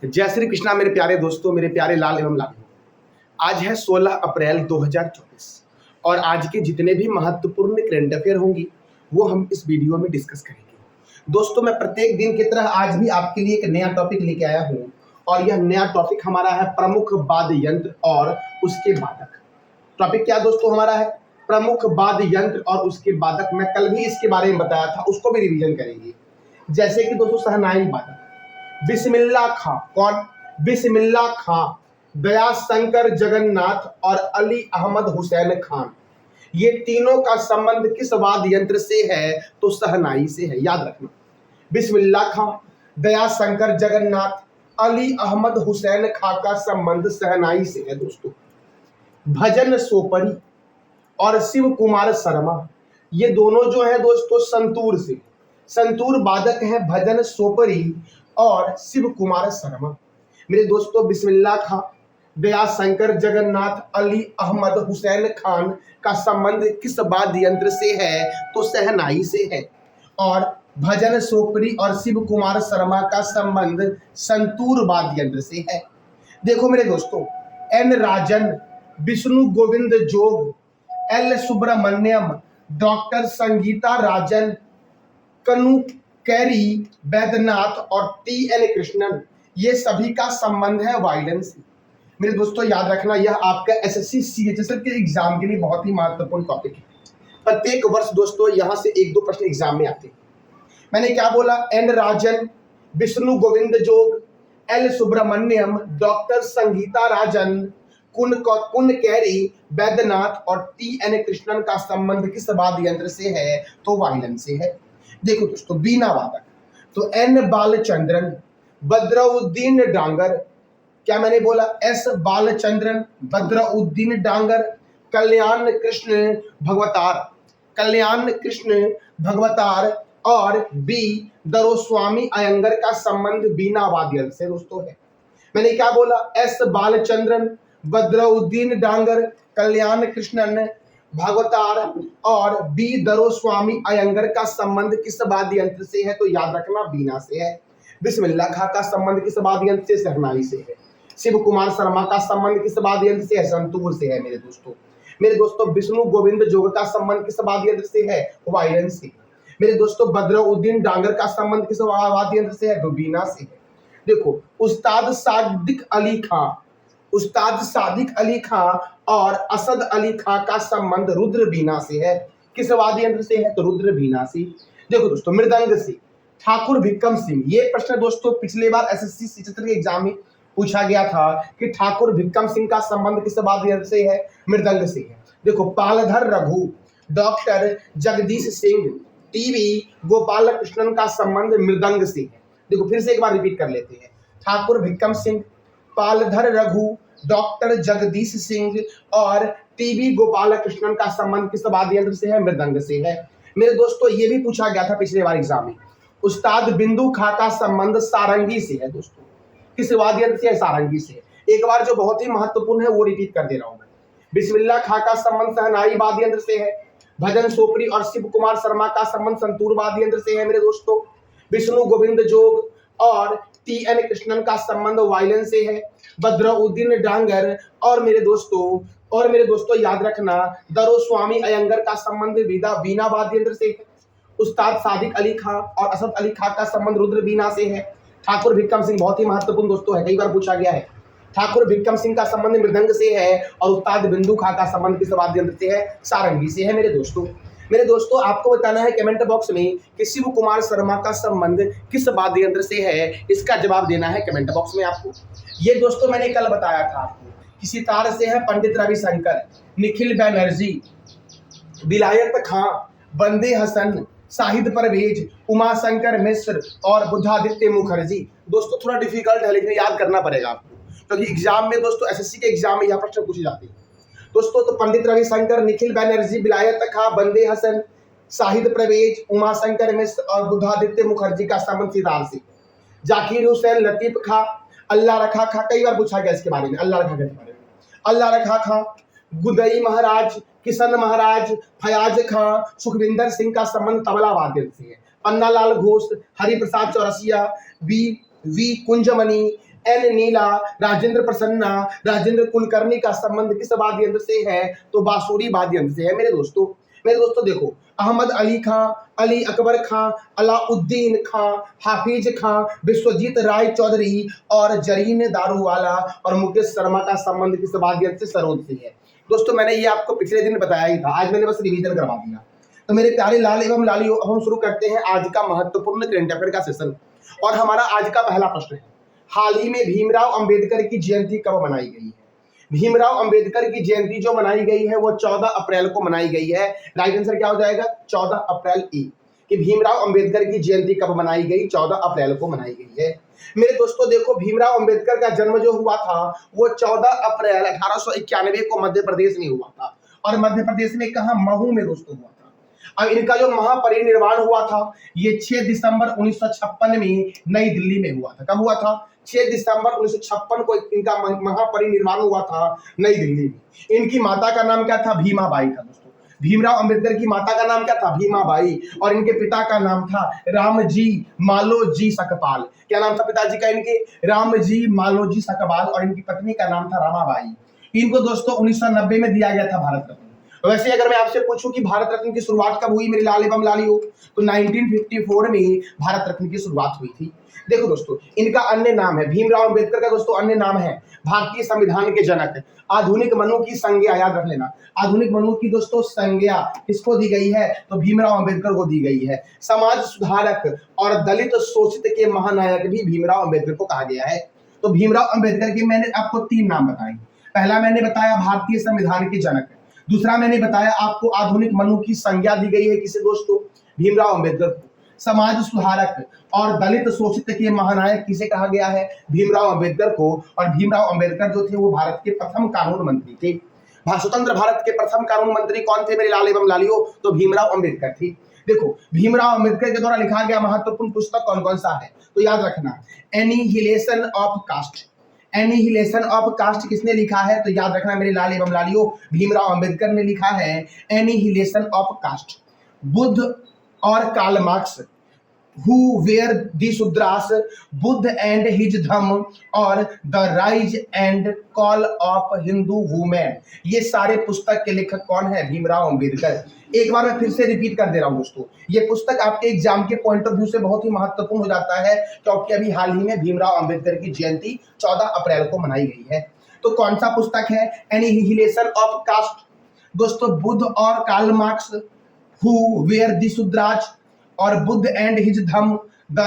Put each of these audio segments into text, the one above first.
जय श्री कृष्णा मेरे प्यारे दोस्तों, मेरे प्यारे लाल एवं लाडलो। आज है 16 अप्रैल 2024 और आज के जितने भी महत्वपूर्ण करंट अफेयर होंगी वो हम इस वीडियो में डिस्कस करेंगे। दोस्तों, मैं प्रत्येक दिन की तरह आज भी आपके लिए एक नया टॉपिक लेके आया हूँ और यह नया टॉपिक हमारा है प्रमुख वाद्य यंत्र और उसके वादक। टॉपिक क्या दोस्तों हमारा है? प्रमुख वाद्य यंत्र और उसके वादक। मैं कल भी इसके बारे में बताया था, उसको भी रिवीजन करेंगे। जैसे कि दोस्तों शहनाई वादक बिस्मिल्लाह खां। कौन? बिस्मिल्लाह खां, दयाशंकर जगन्नाथ और अली अहमद हुसैन खान। ये तीनों का संबंध किस वाद्य यंत्र से है? तो शहनाई से है, याद रखना। बिस्मिल्लाह खां, दयाशंकर जगन्नाथ, अली अहमद हुसैन खां का संबंध शहनाई से है दोस्तों। भजन सोपरी और शिव कुमार शर्मा, ये दोनों जो है दोस्तों संतूर से, संतूर वादक हैं भजन सोपरी और शिव कुमार शर्मा। मेरे दोस्तों, बिस्मिल्लाह खां, दयाशंकर जगन्नाथ, अली अहमद हुसैन खान का संबंध किस वाद्य यंत्र से है? तो शहनाई से है। और भजन सोपरी और शिव कुमार शर्मा का संबंध संतूर वाद्य यंत्र से है। देखो मेरे दोस्तों, एन राजन, विष्णु गोविंद जोग, एल सुब्रमण्यम, डॉक्टर संगीता राजन, कनु कैरी बैद्यनाथ और टी एन कृष्णन, ये सभी का संबंध है वायलिन से। मेरे दोस्तों याद रखना, यह आपका एसएससी सीएचएसएल के एग्जाम के लिए बहुत ही महत्वपूर्ण टॉपिक है। प्रत्येक वर्ष दोस्तों यहाँ से एक दो प्रश्न एग्जाम में आते हैं। मैंने क्या बोला? एन राजन, विष्णु गोविंद जोग, एल सुब्रमण्यम, डॉक्टर संगीता राजन, कुन कैरी बैद्यनाथ और टी एन कृष्णन का संबंध किस वाद्य यंत्र से है? तो वायलिन से है। देखो दोस्तों, बीना वादक तो एन बालचंद्रन, बद्रुद्दीन डांगर, क्या मैंने बोला? एस बालचंद्रन, बद्रुद्दीन डांगर, कल्याण कृष्ण भगवतार, कल्याण कृष्ण भगवतार और बी दरोस्वामी अयंगर का संबंध बीना वाद्य यंत्र से दोस्तों है। मैंने क्या बोला? एस बालचंद्रन, बद्रुद्दीन डांगर, कल्याण कृष्णन भागवतार और बी दरोस्वामी अयंगर का संबंध किस वाद्य यंत्र से है? तो याद रखना बीना से है। बिस्मिल्लाह खां का संबंध किस वाद्य यंत्र से? शहनाई से है। शिव कुमार शर्मा का संबंध किस वाद्य यंत्र से है? संतूर से है। मेरे दोस्तों विष्णु गोविंद जोग का संबंध किस वाद्य यंत्र से है? वायलिन से। मेरे दोस्तों बद्रुद्दीन डांगर का संबंध किस वाद्य यंत्र से है? तो बीना से है। देखो, उस्ताद सादिक अली खां, उस्ताद सादिक अली खां और असद अली खां का संबंध रुद्र बीना से है। किस वाद्य यंत्र से है? तो रुद्र बीना से। देखो दोस्तों, मृदंग से ठाकुर भिक्कम सिंह। ये प्रश्न दोस्तों पिछले बार एसएससी सीएचएसएल के एग्जाम में पूछा गया था कि ठाकुर भिक्कम सिंह का संबंध किस वाद्य यंत्र से है? मृदंग से है। देखो, पालधर रघु, डॉक्टर जगदीश सिंह, टीवी गोपाल कृष्णन का संबंध मृदंग से है। देखो फिर से एक बार रिपीट कर लेते हैं। ठाकुर भिक्कम सिंह, पालधर रघु, डॉक्टर जगदीश सिंह और टीबी गोपाल कृष्णन का संबंध किस वाद्य यंत्र से है? मृदंग से है। मेरे दोस्तों ये भी पूछा गया था पिछले बार एग्जाम में। उस्ताद बिंदु खां का संबंध सारंगी से है दोस्तों। किस वाद्य यंत्र से है? सारंगी से। एक बार जो बहुत ही महत्वपूर्ण है वो रिपीट कर दे रहा हूं मैं। बिस्मिल्लाह खां का संबंध शहनाई वाद्य यंत्र से है। भजन सोपरी और शिव कुमार शर्मा का संबंध संतूर वाद्य यंत्र से है मेरे दोस्तों। विष्णु गोविंद जोग और टी एन कृष्णन का संबंध वायलिन से है। बद्रुद्दीन डांगर और मेरे दोस्तों याद रखना, दरोस्वामी अयंगर का संबंध बीना वाद्य यंत्र से है। उस्ताद सादिक अली खां और असद अली खां का संबंध रुद्र बीना से है। ठाकुर भिक्कम सिंह बहुत ही महत्वपूर्ण दोस्तों है, कई बार पूछा गया है। ठाकुर भिक्कम सिंह का संबंध मृदंग से है और उस्ताद बिंदु खां का संबंध किस वाद्य यंत्र से है? सारंगी से है मेरे दोस्तों आपको बताना है कमेंट बॉक्स में कि शिव कुमार शर्मा का संबंध किस वाद्य यंत्र से है। इसका जवाब देना है कमेंट बॉक्स में आपको। ये दोस्तों मैंने कल बताया था आपको कि सितार से है पंडित रविशंकर, निखिल बैनर्जी, विलायत खां, बंदे हसन, शाहिद परवेज, उमाशंकर मिश्र और बुद्धादित्य मुखर्जी। दोस्तों थोड़ा डिफिकल्ट है लेकिन याद करना पड़ेगा आपको, क्योंकि एग्जाम में दोस्तों एसएससी के एग्जाम में यह प्रश्न पूछे जाते हैं दोस्तों। तो पंडित रविशंकर, निखिल बैनर्जी, विलायत खां, बंदे हसन, शाहिद परवेज, उमाशंकर मिश्र और बुद्धादित्य मुखर्जी का संबंध सितार से। जाकिर हुसैन, लतीफ खां, अल्लाह रखा खां, कई बार पूछा गया इसके बारे में, अल्लाह रखा खां के बारे में। अल्लाह रखा खां, गुदई महाराज, किशन महाराज, फयाज खां, सुखविंदर सिंह का संबंध तबला वाद्य से है। पन्नालाल घोष, हरिप्रसाद चौरसिया, वी कुंजमणि, एन नीला, राजेंद्र प्रसन्ना, राजेंद्र कुलकर्णी का संबंध किस वाद्य यंत्र से है? तो बांसुरी वाद्य यंत्र से है मेरे दोस्तों। मेरे दोस्तों देखो, अहमद अली खां, अली अकबर खां, अलाउद्दीन खां, हाफिज खां, विश्वजीत राय चौधरी और जरीन दारूवाला और मुकेश शर्मा का संबंध किस वाद्य यंत्र से? सरोद से है। दोस्तों मैंने ये आपको पिछले दिन बताया ही था, आज मैंने बस रिवीजन करवा दिया। तो मेरे प्यारे लाल एवं लालियों, अब हम शुरू करते हैं आज का महत्वपूर्ण करंट अफेयर का सेशन। और हमारा आज का पहला प्रश्न है, हाल ही में भीमराव अंबेडकर की जयंती कब मनाई गई है? भीमराव अंबेडकर की जयंती जो मनाई गई है वो 14 अप्रैल को मनाई गई है। राइट आंसर क्या हो जाएगा? 14 अप्रैल ई। कि भीमराव अंबेडकर की जयंती कब मनाई गई? 14 अप्रैल को मनाई गई है। मेरे दोस्तों देखो, भीमराव अंबेडकर का जन्म जो हुआ था वो 14 अप्रैल 1891 को मध्य प्रदेश में हुआ था। और मध्य प्रदेश में कहा? महू में दोस्तों हुआ था। अब इनका जो महापरिनिर्वाण हुआ था ये 6 दिसंबर 1956 में नई दिल्ली में हुआ था। कब हुआ था? 6 दिसंबर 1956 को इनका महापरिनिर्वाण हुआ था नई दिल्ली में। इनकी माता का नाम क्या था? भीमाबाई था दोस्तों। भीमराव अंबेडकर की माता का नाम क्या था? भीमाबाई। और इनके पिता का नाम था रामजी मालोजी सकपाल। क्या नाम था पिताजी का इनके? रामजी मालोजी सकपाल। और इनकी पत्नी का नाम था रमाबाई। इनको दोस्तों 1990 में दिया गया था भारत रत्न। वैसे अगर मैं आपसे पूछूं कि भारत रत्न की शुरुआत कब हुई मेरे लाल एवं लालियों, तो 1954 में भारत रत्न की शुरुआत हुई थी। देखो दोस्तों, इनका अन्य नाम है, भीमराव अंबेडकर का दोस्तों अन्य नाम है भारतीय संविधान के जनक, आधुनिक मनु की संज्ञा। याद रख लेना, आधुनिक मनु की दोस्तों संज्ञा किसको दी गई है? तो भीमराव अंबेडकर को दी गई है। समाज सुधारक और दलित शोषित के महानायक भी भीमराव अंबेडकर को कहा गया है। तो भीमराव अंबेडकर के मैंने आपको 3 नाम बताए। पहला मैंने बताया भारतीय संविधान के जनक, दूसरा मैंने बताया आपको आधुनिक मनु की संज्ञा दी गई है किसे दोस्तों? भीमराव अंबेडकर को। समाज सुधारक और दलित शोषित के महानायक किसे कहा गया है? भीमराव अंबेडकर को। और भीमराव अंबेडकर जो थे वो भारत के प्रथम कानून मंत्री थे। स्वतंत्र भारत के प्रथम कानून मंत्री कौन थे मेरे लाल एवं लालियों? तो भीमराव अंबेडकर थे। देखो, भीमराव अंबेडकर के द्वारा लिखा गया महत्वपूर्ण पुस्तक कौन कौन सा है? तो याद रखना, annihilation of caste. Annihilation of caste किसने लिखा है? तो याद रखना मेरे लाल एवं लालियों, भीमराव अंबेडकर ने लिखा है एनिहिलेशन ऑफ कास्ट। बुद्ध और Karl Marx, who were the Shudras, Buddha and his Dhamma और the rise and fall of Hindu women, ये सारे पुस्तक के लेखक कौन है? भीमराव अंबेडकर। एक बार मैं फिर से रिपीट कर दे रहा हूं दोस्तों, ये पुस्तक आपके एग्जाम के पॉइंट ऑफ व्यू से बहुत ही महत्वपूर्ण हो जाता है, क्योंकि अभी हाल ही में भीमराव अंबेडकर की जयंती 14 अप्रैल को मनाई गई है। तो कौन सा पुस्तक है? एनिहिलेशन ऑफ कास्ट दोस्तों, बुद्ध और Karl Marx, who were the Shudras और Buddha and his Dhamma, the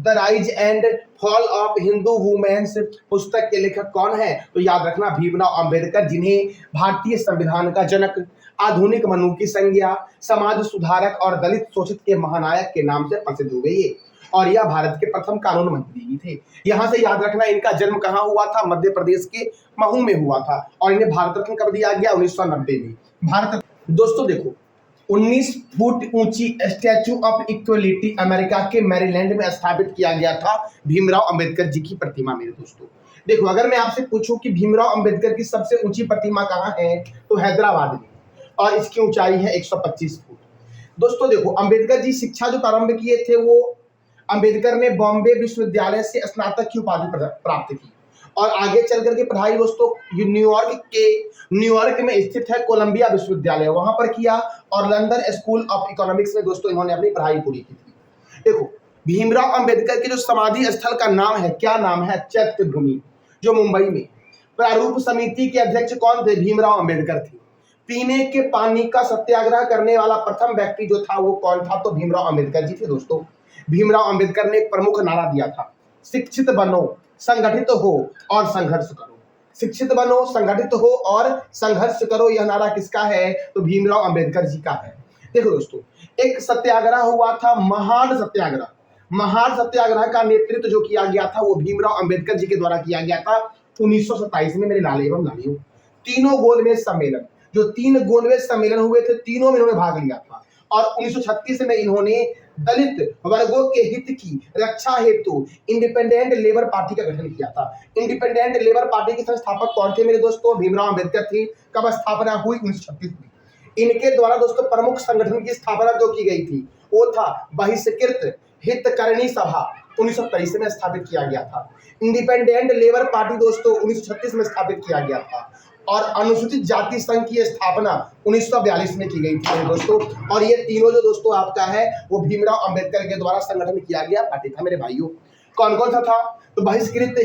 rise and fall of Hindu womens पुस्तक के लेखक कौन है? तो याद रखना भीमराव अंबेडकर, जिन्हें भारतीय संविधान का जनक, आधुनिक मनु की संज्ञा, समाज सुधारक और दलित शोषित के महानायक के नाम से प्रसिद्ध हो गई है। और यह भारत के प्रथम कानून मंत्री भी थे। यहां से याद रखना इनका जन्म कहां हुआ था? मध्य प्रदेश के महू में हुआ था। और इन्हें भारत रत्न कब दिया गया? 1990 में। भारत दोस्तों देखो, 19 फुट ऊंची स्टैचू ऑफ इक्वलिटी अमेरिका के मैरीलैंड में स्थापित किया गया था भीमराव अंबेडकर जी की प्रतिमा। मेरे दोस्तों देखो, अगर मैं आपसे पूछूं कि भीमराव अंबेडकर की सबसे ऊंची प्रतिमा कहां है, तो हैदराबाद में, और इसकी ऊंचाई है 125 फुट। दोस्तों देखो, अंबेडकर जी शिक्षा जो प्रारंभ किए थे वो अंबेडकर ने बॉम्बे विश्वविद्यालय से स्नातक की उपाधि प्राप्त की। और आगे चल करके पढ़ाई दोस्तों न्यूयॉर्क में स्थित है कोलंबिया विश्वविद्यालय, वहां पर किया। और लंदन स्कूल ऑफ इकोनॉमिक्स में दोस्तों इन्होंने अपनी पढ़ाई पूरी की थी। देखो, भीमराव अंबेडकर के जो समाधि स्थल का नाम है, क्या नाम है? चैत्य भूमि, जो मुंबई में। प्रारूप समिति के अध्यक्ष कौन थे? भीमराव अंबेडकर थे। पीने के पानी का सत्याग्रह करने वाला प्रथम व्यक्ति जो था वो कौन था? तो भीमराव अंबेडकर जी थे दोस्तों। भीमराव अंबेडकर ने प्रमुख नारा दिया था, शिक्षित बनो, संगठित हो और संघर्ष करो। शिक्षित बनो, संगठित हो और संघर्ष करो, यह नारा किसका है? तो भीमराव अंबेडकर जी का है। देखो दोस्तों, एक सत्याग्रह हुआ था, महान सत्याग्रह। महान सत्याग्रह का नेतृत्व जो किया गया था वो भीमराव अंबेडकर जी के द्वारा किया गया था 1927 में। मेरे लाल एवं लालियों, तीनों गोलमेज सम्मेलन, जो 3 गोलमेज सम्मेलन हुए थे, तीनों में इन्होंने भाग लिया था। और 1936 में इन्होंने दलित वर्गों के हित की रक्षा हेतु इंडिपेंडेंट लेबर पार्टी का गठन किया था। इंडिपेंडेंट लेबर पार्टी के संस्थापक कौन थे मेरे दोस्तों? भीमराव अंबेडकर थे। कब स्थापना हुई? 1936 में। इनके द्वारा दोस्तों प्रमुख संगठन की स्थापना जो की गई थी वो था बहिष्कृत हितकरणी सभा, 1923 में स्थापित किया गया था। इंडिपेंडेंट लेबर पार्टी दोस्तों 1936 में स्थापित किया गया था। और अनुसूचित जाति संघ की स्थापना 1942 में की गई थी मेरे दोस्तों। और ये तीनों जो दोस्तों आपका है वो भीमराव अंबेडकर के द्वारा संगठन किया गया पार्टी था मेरे भाइयों। कौन कौन सा था? तो बहिष्कृत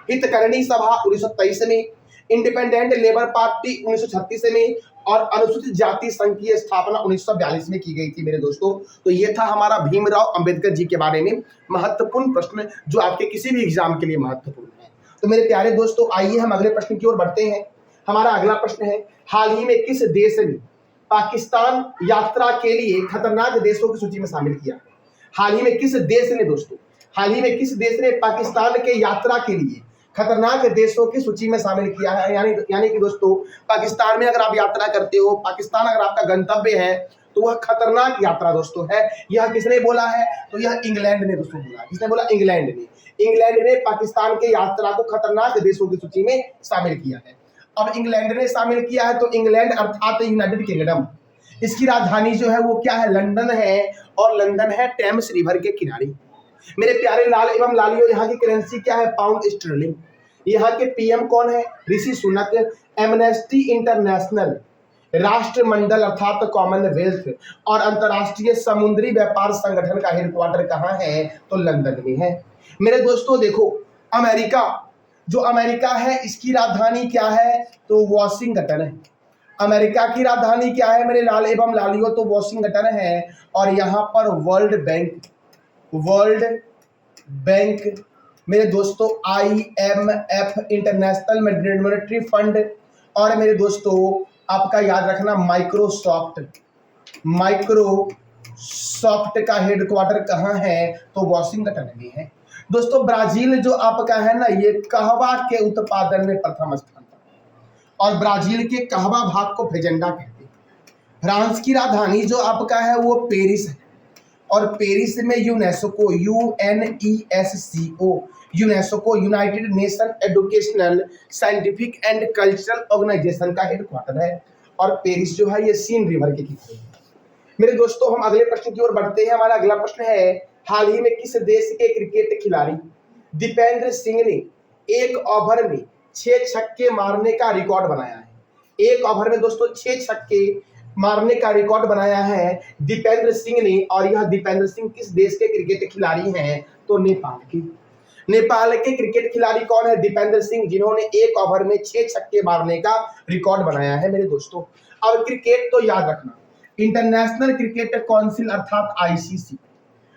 हितकारिणी सभा 1923 में, इंडिपेंडेंट लेबर पार्टी 1936 में, और अनुसूचित जाति संघ की स्थापना 1942 में की गई थी मेरे दोस्तों। तो ये था हमारा भीमराव अंबेडकर जी के बारे में महत्वपूर्ण प्रश्न जो आपके किसी भी एग्जाम के लिए महत्वपूर्ण है। तो मेरे प्यारे दोस्तों आइए हम अगले प्रश्न की ओर बढ़ते हैं। हमारा अगला प्रश्न है, हाल ही में किस देश ने पाकिस्तान यात्रा के लिए खतरनाक देशों की सूची में शामिल किया? हाल ही में किस देश ने दोस्तों, हाल ही में किस देश ने पाकिस्तान के यात्रा के लिए खतरनाक देशों की सूची में शामिल किया है? यानी कि दोस्तों पाकिस्तान में अगर आप यात्रा करते हो, पाकिस्तान अगर आपका गंतव्य है तो वह खतरनाक यात्रा दोस्तों है। यह किसने बोला है? तो यह इंग्लैंड ने दोस्तों बोला। किसने बोला? इंग्लैंड ने। इंग्लैंड ने पाकिस्तान के यात्रा को खतरनाक देशों की सूची में शामिल किया है। अब इंग्लैंड ने शामिल किया है तो इंग्लैंड अर्थात यूनाइटेड किंगडम, इसकी राजधानी जो है वो क्या है? लंदन है। और लंदन है टेम्स रिवर के किनारे। मेरे प्यारे लाल एवं लालियों, यहाँ की करेंसी क्या है? Pound sterling. यहाँ के पीएम कौन है? ऋषि सुनक। एमनेस्टी इंटरनेशनल, राष्ट्रमंडल अर्थात कॉमनवेल्थ और अंतरराष्ट्रीय समुद्री व्यापार संगठन का हेडक्वार्टर कहाँ है? तो लंदन में है। मेरे दोस्तों देखो, अमेरिका, जो अमेरिका है इसकी राजधानी क्या है? तो वॉशिंगटन है। अमेरिका की राजधानी क्या है मेरे लाल एवं लालियों? तो वॉशिंगटन है। और यहाँ पर वर्ल्ड बैंक मेरे दोस्तों, IMF इंटरनेशनल मॉनेटरी फंड, और मेरे दोस्तों आपका याद रखना माइक्रोसॉफ्ट का हेडक्वार्टर कहाँ है? तो वॉशिंगटन में है। दोस्तों ब्राजील जो आपका है ना, ये कहवा के उत्पादन में प्रथम स्थान पर, और ब्राजील के कहवा भाग को फेजेंडा कहते हैं। फ्रांस की राजधानी जो आपका है वो पेरिस है। और पेरिस में UNESCO, UNESCO United Nation Educational Scientific and Cultural Organization का हेडक्वार्टर है। और पेरिस जो है ये सीन रिवर के किनारे है। मेरे दोस्तों हम अगले प्रश्न की ओर बढ़ते हैं। हमारा अगला प्रश्न है, हाल ही में किस देश के क्रिकेट खिलाड़ी दीपेंद्र सिंह ने एक ओवर में 6 छक्के मारने का रिकॉर्ड बनाया है? एक ओवर में दोस्तों 6 छक्के मारने का रिकॉर्ड बनाया है दीपेंद्र सिंह ने। और यह दीपेंद्र सिंह किस देश के क्रिकेट खिलाड़ी हैं? तो नेपाल के। नेपाल के क्रिकेट खिलाड़ी कौन है? दीपेंद्र सिंह, जिन्होंने एक ओवर में 6 छक्के मारने का रिकॉर्ड बनाया है मेरे दोस्तों। अब क्रिकेट तो याद रखना, इंटरनेशनल क्रिकेट काउंसिल अर्थात ICC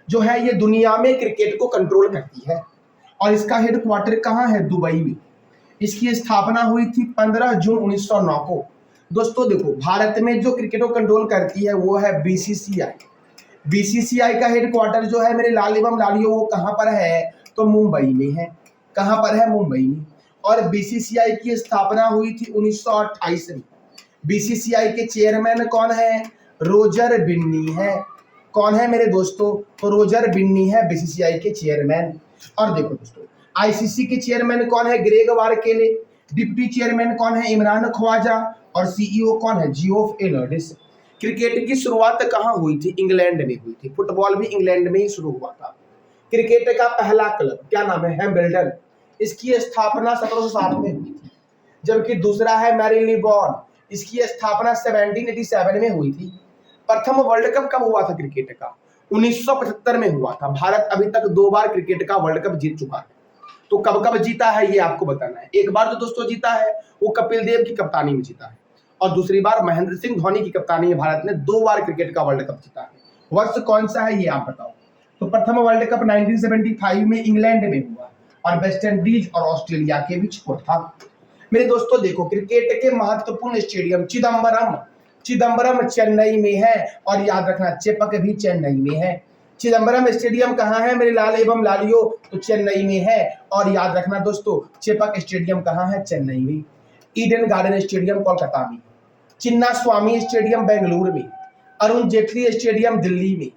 जो है ये दुनिया में क्रिकेट को कंट्रोल करती है। और इसका हेडक्वार्टर कहाँ है? दुबई में। इसकी स्थापना हुई थी 15 जून 1909 को। दोस्तों देखो, भारत में जो क्रिकेट को कंट्रोल करती है वो है BCCI। BCCI का हेडक्वार्टर जो है मेरे लाल एवं लालियों वो कहाँ पर है? तो मुंबई में है। कहाँ पर है? मुंबई में। और BCCI की स्थापना हुई थी 1928 में। BCCI के चेयरमैन कौन है? रोजर बिन्नी है। कौन है मेरे दोस्तों? तो रोजर बिन्नी है BCCI के चेयरमैन। और देखो दोस्तों, ICC के चेयरमैन कौन है? ग्रेग वारकेले। डिप्टी चेयरमैन कौन है? इमरान ख्वाजा। और CEO कौन है? जियोफ एर्नांडेज। क्रिकेट की शुरुआत कहाँ हुई थी? इंग्लैंड में हुई थी। फुटबॉल भी इंग्लैंड में ही शुरू हुआ था। क्रिकेट का पहला क्लब क्या नाम है? हैम्बल्डन। इसकी स्थापना 1760 में हुई थी। जबकि दूसरा है मैरीलीबॉर्न, इसकी स्थापना 1787 में हुई थी। प्रथम वर्ल्ड कप कब हुआ था क्रिकेट का? 1975 में हुआ था। भारत अभी तक 2 बार क्रिकेट का वर्ल्ड कप जीत चुका है। तो कब कब जीता है ये आपको बताना है। एक बार जो दोस्तों जीता है वो कपिल देव की कप्तानी में जीता है, और दूसरी बार महेंद्र सिंह धोनी की कप्तानी में भारत ने 2 बार क्रिकेट का वर्ल्ड कप जीता है। वर्ष कौन सा है ये आप बताओ। तो प्रथम वर्ल्ड कप 1975 में इंग्लैंड में हुआ, और वेस्ट इंडीज और ऑस्ट्रेलिया के बीच हुआ था। मेरे दोस्तों देखो, क्रिकेट के महत्वपूर्ण स्टेडियम चिदम्बरम चेन्नई में है। और याद रखना चेपक भी चेन्नई में है। चिदम्बरम स्टेडियम कहाँ है मेरे लाल एवं लालियों? तो चेन्नई में है। और याद रखना दोस्तों चेपक स्टेडियम कहाँ है? चेन्नई में। ईडन गार्डन स्टेडियम कोलकाता में। चिन्ना स्वामी स्टेडियम बेंगलुरु में। अरुण जेटली स्टेडियम दिल्ली में।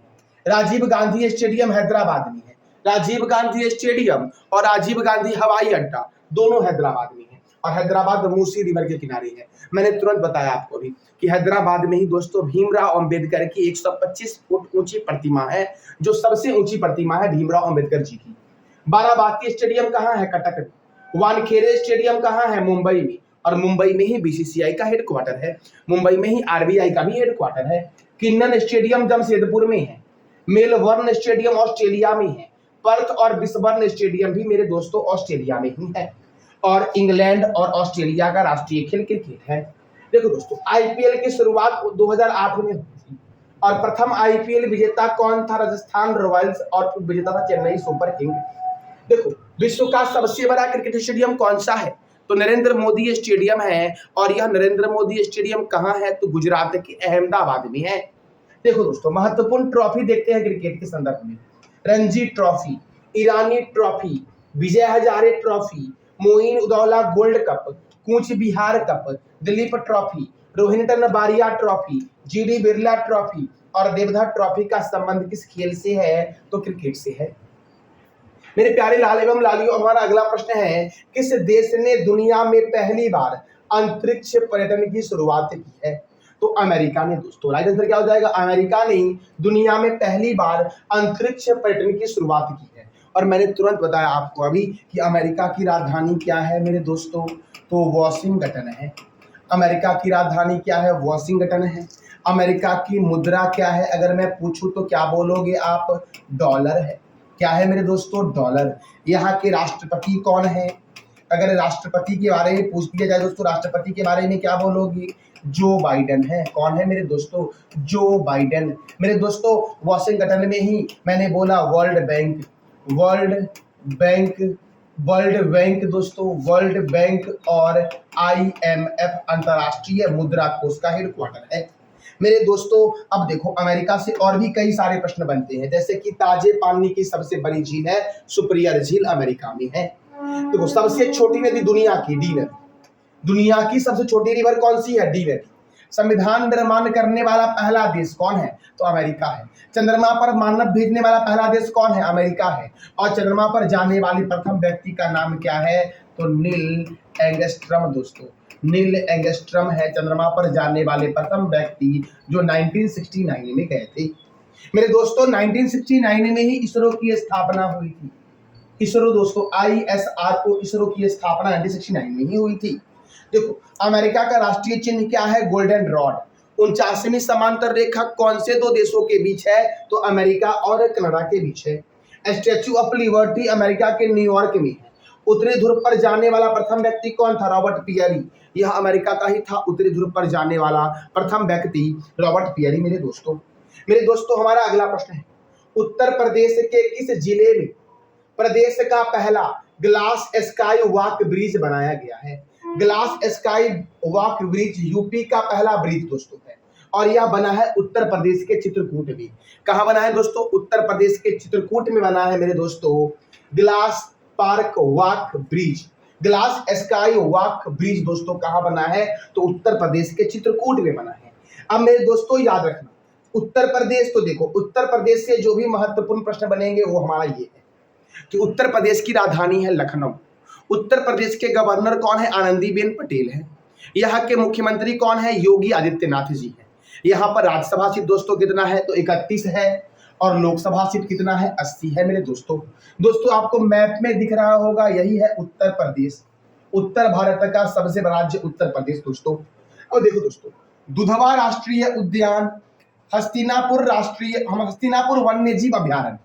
राजीव गांधी स्टेडियम हैदराबाद में है। राजीव गांधी स्टेडियम और राजीव गांधी हवाई अड्डा दोनों हैदराबाद में है। और हैदराबाद मूसी रिवर के किनारे है। मैंने तुरंत बताया आपको अभी कि हैदराबाद में ही दोस्तों भीमराव अंबेडकर की 125 फुट ऊंची प्रतिमा है, जो सबसे ऊंची प्रतिमा है भीमराव अंबेडकर जी की। बाराबाती स्टेडियम कहाँ है? कटक में। वानखेड़े स्टेडियम कहाँ है? मुंबई में। और मुंबई में ही बीसीसीआई का हेडक्वार्टर है, मुंबई में ही आरबीआई का भी हेडक्वार्टर है। किन्नन स्टेडियम जमशेदपुर में है। मेलबर्न स्टेडियम ऑस्ट्रेलिया में है। पर्थ और ब्रिस्बेन स्टेडियम भी मेरे दोस्तों ऑस्ट्रेलिया में ही है। और इंग्लैंड और ऑस्ट्रेलिया का राष्ट्रीय खेल क्रिकेट है। देखो दोस्तों, आईपीएल की शुरुआत 2008 में हुई थी और प्रथम आईपीएल विजेता कौन था? राजस्थान रॉयल्स। और विजेता था चेन्नई सुपर किंग। देखो, विश्व का सबसे बड़ा क्रिकेट स्टेडियम कौन सा है? तो नरेंद्र मोदी स्टेडियम है। और यह नरेंद्र मोदी स्टेडियम कहाँ है? तो गुजरात के अहमदाबाद में है। देखो दोस्तों, महत्वपूर्ण ट्रॉफी देखते हैं क्रिकेट के संदर्भ में। Ranji trophy, Irani trophy, Vijay Hazare trophy, Moin ud Dowlah gold cup, Cooch Behar cup, Duleep trophy, Rohinton Baria trophy, GD Birla trophy और देवधर ट्रॉफी का संबंध किस खेल से है? तो क्रिकेट से है। मेरे प्यारे लाल एवं लालियों, हमारा अगला प्रश्न है, किस देश ने दुनिया में पहली बार अंतरिक्ष पर्यटन की शुरुआत की है? तो अमेरिका ने दोस्तों। राइट आंसर क्या हो जाएगा? अमेरिका ने दुनिया में पहली बार अंतरिक्ष पर्यटन की शुरुआत की है। और मैंने तुरंत बताया आपको अभी कि अमेरिका की राजधानी क्या है मेरे दोस्तों? तो वॉशिंगटन है। अमेरिका की राजधानी क्या है? वॉशिंगटन है। अमेरिका की मुद्रा क्या है? अगर मैं पूछूं तो क्या बोलोगे आप? डॉलर है। क्या है मेरे दोस्तों? डॉलर। यहाँ के राष्ट्रपति कौन है? अगर राष्ट्रपति के बारे में पूछ लिया जाए दोस्तों, राष्ट्रपति के बारे में क्या बोलोगे? जो बाइडेन है। कौन है मेरे दोस्तों? Joe Biden. मेरे दोस्तों, वॉशिंगटन में ही मैंने बोला world bank, world bank, world bank दोस्तों, वर्ल्ड बैंक और आईएमएफ अंतर्राष्ट्रीय मुद्रा कोष का हेडक्वार्टर है। मेरे दोस्तों, अब देखो, अमेरिका से और भी कई सारे प्रश्न बनते हैं, जैसे कि ताजे पानी की सबसे बड़ी झील है सुपीरियर झील, अमेरिका में है। देखो, सबसे छोटी नदी दुनिया की डी नदी। दुनिया की सबसे छोटी रिवर कौन सी है? डी नदी। संविधान निर्माण करने वाला पहला देश कौन है? तो अमेरिका है। चंद्रमा पर मानव भेजने वाला पहला देश कौन है? अमेरिका है। और चंद्रमा पर जाने वाली प्रथम व्यक्ति का नाम क्या है? तो नील एंगस्ट्रम दोस्तों। नील एंगस्ट्रम है चंद्रमा पर जाने वाले प्रथम व्यक्ति, जो 1969 में गए थे। मेरे दोस्तों, 1969 में ही इसरो की स्थापना हुई थी। इसरो दोस्तों, ISRO, इसरो की स्थापना 1969 में ही हुई थी। देखो, अमेरिका का राष्ट्रीय चिन्ह क्या है? Golden rod. 49वीं समांतर रेखा कौन से दो देशों के बीच है? तो अमेरिका और कनाडा के बीच है। स्टैच्यू ऑफ लिबर्टी अमेरिका के न्यूयॉर्क में है। उत्तरी ध्रुव पर जाने वाला प्रथम व्यक्ति कौन था? Robert Peary. यह अमेरिका का ही था उत्तरी ध्रुव पर जाने वाला प्रथम व्यक्ति, रॉबर्ट पियरी। मेरे दोस्तों, हमारा अगला प्रश्न है, उत्तर प्रदेश के किस जिले में प्रदेश का पहला ग्लास स्काई वॉक ब्रिज बनाया गया है? Glass sky walk bridge UP का पहला ब्रिज दोस्तों है, और यह बना है उत्तर प्रदेश के चित्रकूट में। कहाँ बना है दोस्तों? उत्तर प्रदेश के चित्रकूट में बना है मेरे दोस्तों glass park walk bridge. Glass sky walk bridge दोस्तों कहाँ बना है? तो उत्तर प्रदेश के चित्रकूट में बना है। अब मेरे दोस्तों याद रखना, उत्तर प्रदेश, तो देखो, उत्तर प्रदेश से जो भी महत्वपूर्ण प्रश्न बनेंगे वो हमारा ये है कि उत्तर प्रदेश की राजधानी है लखनऊ। उत्तर प्रदेश के गवर्नर कौन है? आनंदीबेन पटेल है। यहाँ के मुख्यमंत्री कौन है? योगी आदित्यनाथ जी है। यहाँ पर राज्यसभा सीट दोस्तों कितना है? तो 31 है। और लोकसभा सीट कितना है? 80 है मेरे दोस्तों आपको मैप में दिख रहा होगा, यही है उत्तर प्रदेश। उत्तर भारत का सबसे बड़ा राज्य उत्तर प्रदेश दोस्तों। और देखो दोस्तों, दुधवा राष्ट्रीय उद्यान, हस्तिनापुर वन्यजीव अभ्यारण्य,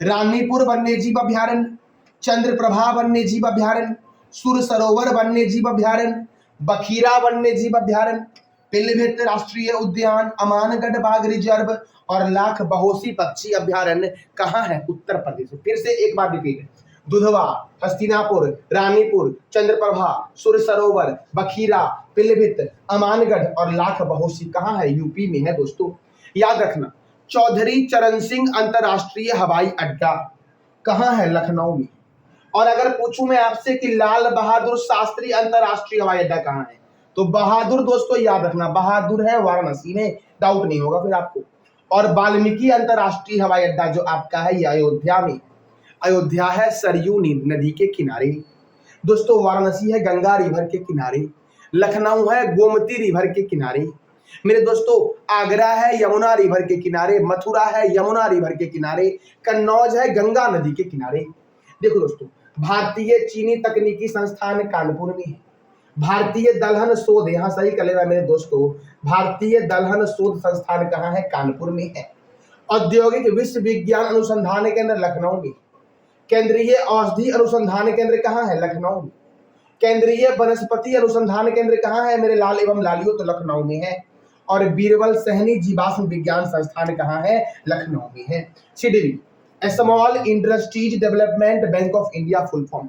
रानीपुर वन्यजीव अभ्यारण्य, चंद्रप्रभा वन्यजीव अभ्यारण्य, सुर सरोवर वन्यजीव अभ्यारण्य, बखीरा वन्यजीव अभ्यारण्य, पिलीभीत राष्ट्रीय उद्यान, अमानगढ़ बाघ रिजर्व और लाख बहोसी पक्षी अभ्यारण्य कहाँ है? उत्तर प्रदेश। फिर से एक बार रिपीट, दुधवा, हस्तिनापुर, रानीपुर, चंद्रप्रभा, सुर सरोवर, बखीरा, पिलीभीत, अमानगढ़ और लाख बहोसी कहाँ है? यूपी में है दोस्तों। याद रखना, चौधरी चरण सिंह अंतरराष्ट्रीय हवाई अड्डा कहाँ है? लखनऊ में। और अगर पूछूं मैं आपसे कि लाल बहादुर शास्त्री अंतरराष्ट्रीय हवाई अड्डा कहाँ है? तो बहादुर दोस्तों याद रखना, बहादुर है वाराणसी में, डाउट नहीं होगा फिर आपको। और वाल्मीकि अंतरराष्ट्रीय हवाई अड्डा जो आपका है ये अयोध्या में। अयोध्या है सरयू नदी के किनारे। दोस्तों वाराणसी है गंगा रिवर के किनारे, लखनऊ है गोमती रिवर के किनारे, मेरे दोस्तों आगरा है यमुना रिवर के किनारे, मथुरा है यमुना रिवर के किनारे, कन्नौज है गंगा नदी के किनारे। देखो दोस्तों, भारतीय चीनी तकनीकी संस्थान कानपुर में है, भारतीय दलहन शोध, यहाँ सही कर लेना मेरे दोस्तों, भारतीय दलहन शोध संस्थान कहाँ है? कानपुर में है। औद्योगिक विश्वविज्ञान अनुसंधान केंद्र लखनऊ में, केंद्रीय औषधि अनुसंधान केंद्र कहाँ है? लखनऊ में। केंद्रीय वनस्पति अनुसंधान केंद्र कहाँ है मेरे लाल एवं लालियों? तो लखनऊ में है। और बीरबल सहनी जीवाश्म विज्ञान संस्थान कहाँ है? लखनऊ में है। SIDBI, small industries development bank of India full form,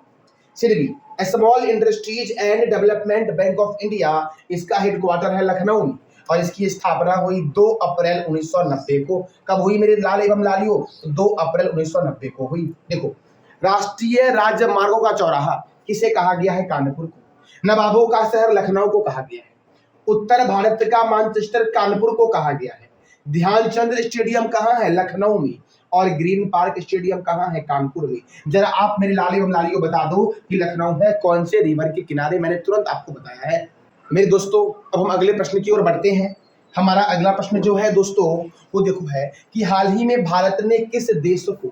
SIDBI small industries and development bank of India, इसका हेडक्वार्टर है लखनऊ में और इसकी स्थापना हुई 2 अप्रैल 1990 को। कब हुई मेरे लाल एवं लालियों? 2 अप्रैल 1990 को हुई। देखो, राष्ट्रीय राजमार्गों का चौराहा किसे कहा गया है? कानपुर को। नवाबों का शहर लखनऊ को कहा गया है। उत्तर भारत का मैनचेस्टर कानपुर को कहा गया है। ध्यानचंद स्टेडियम कहाँ है? लखनऊ में। और ग्रीन पार्क स्टेडियम कहाँ है? कानपुर में। जरा आप मेरे लाल एवं लालियों बता दो कि लखनऊ है कौन से रिवर के किनारे? मैंने तुरंत आपको बताया है। मेरे दोस्तों अब हम अगले प्रश्न की ओर बढ़ते हैं। हमारा अगला प्रश्न जो है दोस्तों वो देखो है कि हाल ही में भारत ने किस देश को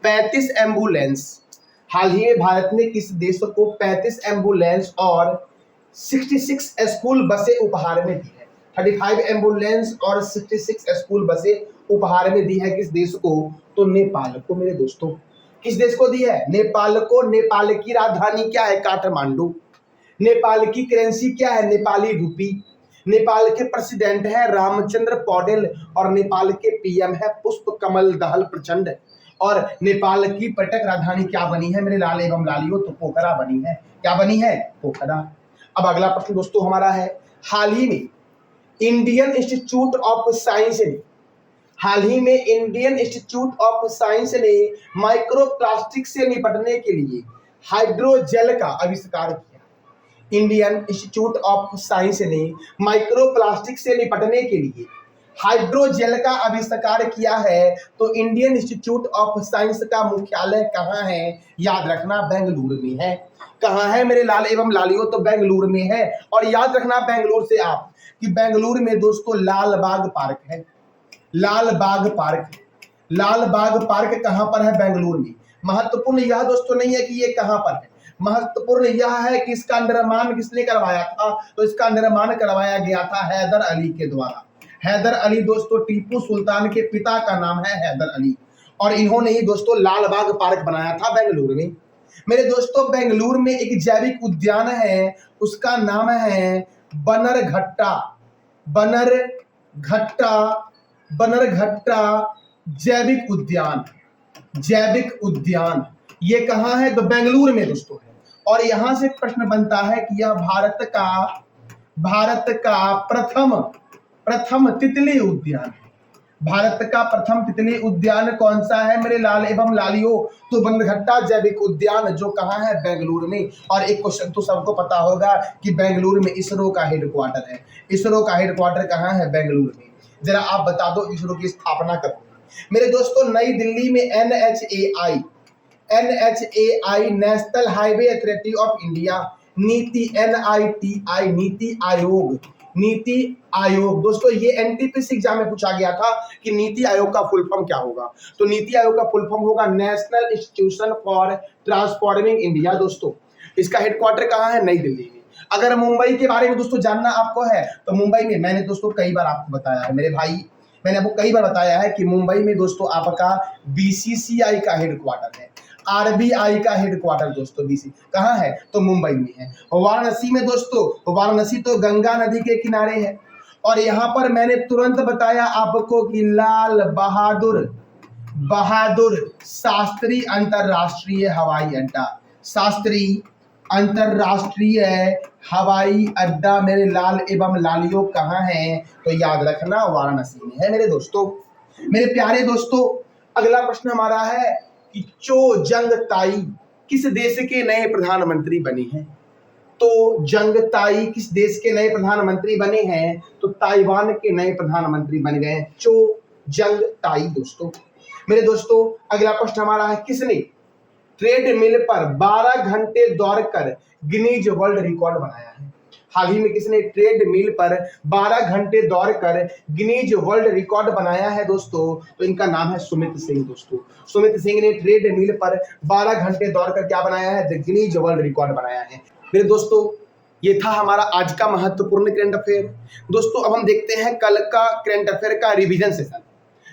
35 एम्बुलेंस, हाल ही में भारत ने किस देश को 35 एम्बुलेंस और 66 स्कूल बसें उपहार में दी है? 35 एम्बुलेंस और 66 स्कूल बसें उपहार में दी है किस देश को? तो नेपाल को मेरे दोस्तों। किस देश को दी है? नेपाल को। नेपाल की राजधानी क्या है? काठमांडू। नेपाल की करेंसी क्या है? नेपाली रूपी। नेपाल के प्रेसिडेंट है रामचंद्र पौडेल और नेपाल के पीएम है पुष्प कमल दहल प्रचंड। और नेपाल की पर्यटक राजधानी क्या बनी है मेरे लाल एवं लालियों? तो पोखरा बनी है। क्या बनी है? पोखरा। अब अगला प्रश्न दोस्तों हमारा है, हाल ही में इंडियन इंस्टीट्यूट ऑफ साइंस ने, हाल ही में इंडियन इंस्टीट्यूट ऑफ साइंस ने माइक्रोप्लास्टिक से निपटने के लिए हाइड्रोजेल का आविष्कार किया। इंडियन इंस्टीट्यूट ऑफ साइंस ने माइक्रोप्लास्टिक से निपटने के लिए हाइड्रोजेल का आविष्कार किया है। तो इंडियन इंस्टीट्यूट ऑफ साइंस का मुख्यालय कहाँ है? याद रखना बेंगलुरु में है। कहाँ है मेरे लाल एवं लालियों? तो बेंगलुरु में है। और याद रखना बेंगलुरु से आप कि बेंगलुरु में दोस्तों लाल बाग पार्क है। लाल बाग पार्क, लाल बाग पार्क कहाँ पर है? बेंगलुरु में। महत्वपूर्ण यह दोस्तों नहीं है कि ये कहाँ पर है, महत्वपूर्ण यह है कि इसका निर्माण किसने करवाया था? तो इसका निर्माण करवाया गया था हैदर अली के द्वारा। हैदर अली दोस्तों टीपू सुल्तान के पिता का नाम है हैदर अली और इन्होंने ही दोस्तों लाल बाग पार्क बनाया था बेंगलुरु में। मेरे दोस्तों बेंगलुरु में एक जैविक उद्यान है, उसका नाम है बनरघट्टा, बनरघट्टा, बनरघट्टा जैविक उद्यान। जैविक उद्यान ये कहाँ है? तो बेंगलुरु में दोस्तों है। और यहां से प्रश्न बनता है कि यह भारत का प्रथम तितली उद्यान है। भारत का प्रथम तितली उद्यान कौन सा है मेरे लाल एवं लालियों? तो बनरघट्टा जैविक उद्यान जो कहाँ है? बेंगलुरु में। और एक क्वेश्चन तो सबको पता होगा कि बेंगलुरु में इसरो का हेडक्वार्टर है। इसरो का हेडक्वार्टर कहाँ है? बेंगलुरु में। जरा आप बता दो इसरो की स्थापना कब हुई? मेरे दोस्तों नई दिल्ली में NHAI national highway authority of India, नीति NITI नीति आयोग दोस्तों ये एनटीपीसी एग्जाम में पूछा गया था कि नीति आयोग का फुल फॉर्म क्या होगा? तो नीति आयोग का फुल फॉर्म होगा national institution for transforming India. दोस्तों इसका हेडक्वार्टर कहाँ है? नई दिल्ली में। अगर मुंबई के बारे में दोस्तों जानना आपको है तो मुंबई में मैंने दोस्तों कई बार आपको बताया है मेरे भाई, मैंने आपको कई बार बताया है कि मुंबई में दोस्तों आपका BCCI का हेडक्वार्टर है। RBI का हेडक्वार्टर दोस्तों BC कहाँ है? तो मुंबई में है। वाराणसी में दोस्तों, वाराणसी तो गंगा नदी के किनारे है। और यहाँ पर मैंने तुरंत बताया आपको कि लाल बहादुर शास्त्री अंतरराष्ट्रीय हवाई अड्डा, शास्त्री अंतरराष्ट्रीय हवाई अड्डा मेरे लाल एवं लालियों कहाँ है? तो याद रखना वाराणसी में है मेरे दोस्तों। मेरे प्यारे दोस्तों अगला प्रश्न हमारा है कि चो जंग ताई किस देश के नए प्रधानमंत्री बने हैं? तो जंग ताई किस देश के नए प्रधानमंत्री बने हैं? तो ताइवान के नए प्रधानमंत्री बन गए हैं चो जंग ताई दोस्तों। मेरे दोस्तों अगला प्रश्न हमारा है ट्रेडमिल पर 12 घंटे दौड़कर गिनीज वर्ल्ड रिकॉर्ड बनाया है? हाल ही में किसने ट्रेडमिल पर 12 घंटे दौड़कर गिनीज वर्ल्ड रिकॉर्ड बनाया है दोस्तों? तो इनका नाम है सुमित सिंह दोस्तों। सुमित सिंह ने ट्रेडमिल पर 12 घंटे दौड़कर क्या बनाया है? द गिनीज वर्ल्ड रिकॉर्ड बनाया है। मेरे दोस्तों, ये था हमारा आज का महत्वपूर्ण करंट अफेयर। दोस्तों अब हम देखते हैं कल का करंट अफेयर का रिवीजन सेशन।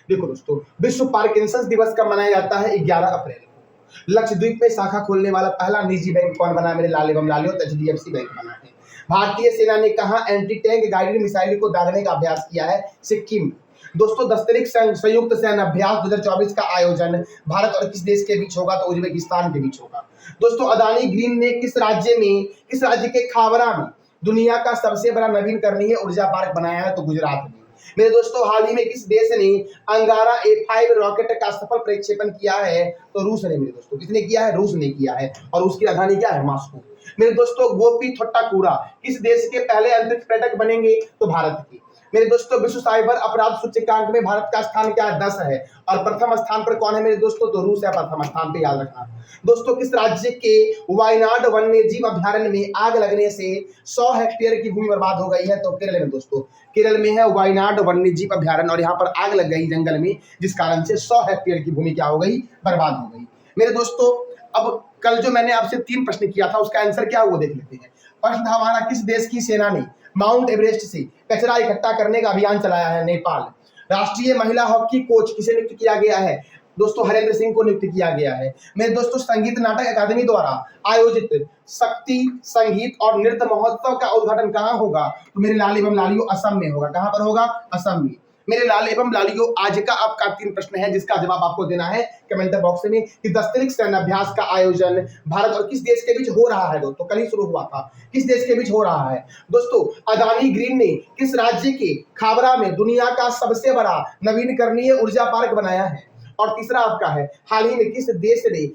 देखो दोस्तों, विश्व पार्किंसंस दिवस कब मनाया जाता है? 11 अप्रैल को। लक्षद्वीप में शाखा खोलने वाला पहला निजी बैंक कौन बना? मेरे लाल एवं लालियो, HDFC बैंक बना है। भारतीय सेना ने कहा एंटी टैंक गाइडेड मिसाइल को दागने का अभ्यास किया है? सिक्किम। दोस्तों दस्तरिक संयुक्त सैन्य अभ्यास 2024 का आयोजन भारत और किस देश के बीच होगा? तो उज्बेकिस्तान के बीच होगा। दोस्तों अदानी ग्रीन ने किस राज्य के खावरा में दुनिया का सबसे बड़ा नवीकरणीय ऊर्जा पार्क बनाया है? तो गुजरात में। मेरे दोस्तों हाल ही में किस देश ने अंगारा A5 रॉकेट का सफल प्रक्षेपण किया है? तो रूस ने। मेरे दोस्तों किसने किया है? रूस ने किया है। और उसकी राजधानी क्या है? मॉस्को। मेरे दोस्तों गोपी थोट्टाकुरा किस देश के पहले अंतरिक्ष पर्यटक बनेंगे? तो भारत के। मेरे दोस्तों विश्व साइबर अपराध सूचकांक में भारत का स्थान क्या है? 10 है। और प्रथम स्थान पर कौन है मेरे दोस्तों? तो रूस है प्रथम स्थान पे, याद रखना। दोस्तों किस राज्य के वायनाड वन्यजीव अभ्यारण्य में आग लगने से 100 हेक्टेयर की भूमि बर्बाद हो गई है? तो केरल में दोस्तों। केरल में है वायनाड वन्यजीव अभ्यारण्य और यहाँ पर आग लग गई जंगल में, जिस कारण से 100 हेक्टेयर की भूमि क्या हो गई? बर्बाद हो गई। मेरे दोस्तों अब कल जो मैंने आपसे 3 प्रश्न किया था उसका आंसर क्या वो देख लेते हैं। प्रश्न था हमारा, किस देश की सेना ने माउंट एवरेस्ट से कचरा इकट्ठा करने का अभियान चलाया है? नेपाल। राष्ट्रीय महिला हॉकी कोच किसे नियुक्त किया गया है? दोस्तों हरेंद्र सिंह को नियुक्त किया गया है। मेरे दोस्तों संगीत नाटक अकादमी द्वारा आयोजित शक्ति संगीत और नृत्य महोत्सव का उद्घाटन कहाँ होगा? तो मेरे लाल एवं लालियों असम में होगा। कहाँ पर होगा? असम में। मेरे लाल एवं लालियों आज का आपका 3 प्रश्न है जिसका जवाब आपको देना है कमेंट बॉक्स में कि दस्तरिक सैन्य अभ्यास का आयोजन भारत और किस देश के बीच हो रहा है? दोस्तों कल ही शुरू हुआ था। किस देश के बीच हो रहा है? दोस्तों अदानी ग्रीन ने किस राज्य के खावरा में दुनिया का सबसे बड़ा नवीकरणीय ऊर्जा पार्क बनाया है? और तीसरा आपका है, हाल ही में किस देश ने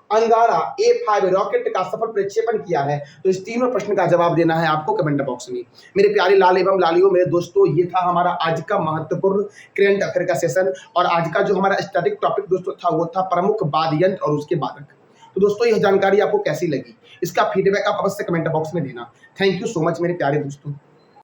अंगारा A5 रॉकेट का सफल प्रक्षेपण किया है? तो इस तीनों प्रश्न का जवाब देना है आपको कमेंट बॉक्स में। मेरे प्यारे लाल एवं लालियों, मेरे दोस्तों ये था हमारा आज का महत्वपूर्ण करंट अफेयर का सेशन। और आज का जो हमारा स्टैटिक टॉपिक दोस्तों था वो था प्रमुख वाद्य यंत्र और उसके बाधक। तो दोस्तों यह जानकारी आपको कैसी लगी? इसका फीडबैक आप अवश्य कमेंट बॉक्स में देना। थैंक यू सो मच मेरे प्यारे दोस्तों।